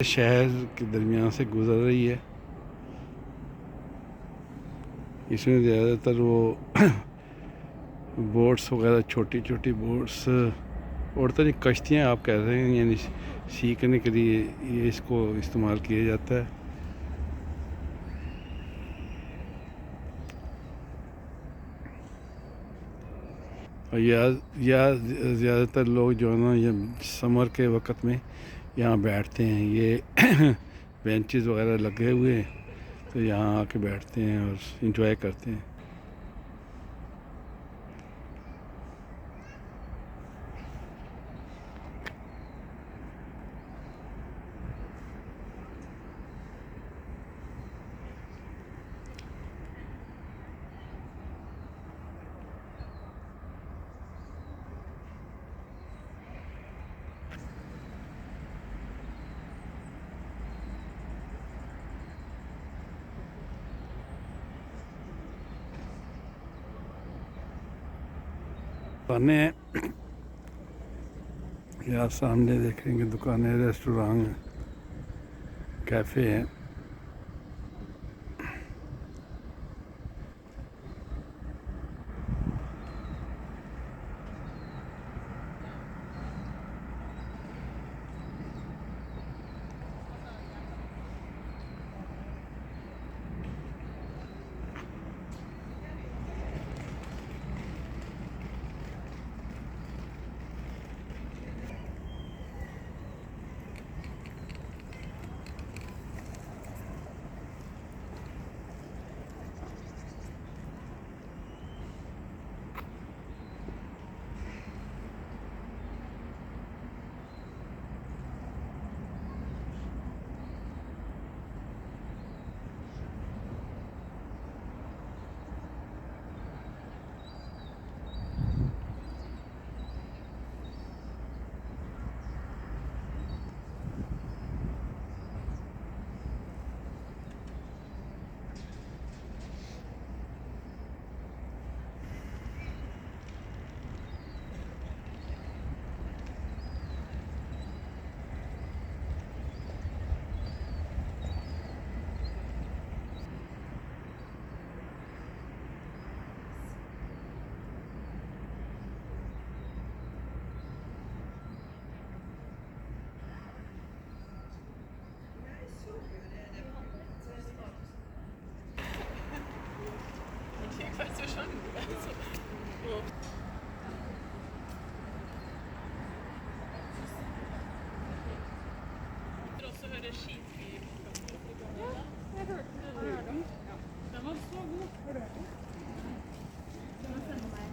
शहर के दरमियान से गुज़र रही है। इसमें ज़्यादातर वो बोट्स वगैरह, छोटी छोटी बोट्स और तो नहीं, कश्तियाँ आप कह रहे हैं, यानी सीखने के लिए ये इसको इस्तेमाल किया जाता है। और या ज़्यादातर लोग जो है ना, ये समर के वक्त में यहाँ बैठते हैं। ये बेंचेस वगैरह लगे हुए हैं, तो यहाँ आके बैठते हैं और इंजॉय करते हैं। दुकानें यहाँ सामने देखेंगे, दुकानें, रेस्टोरेंट, कैफ़े हैं। Ich weiß ja schon. Also, so. Och så hör det skit i Ja, jag hörde det. Den var så god. Den var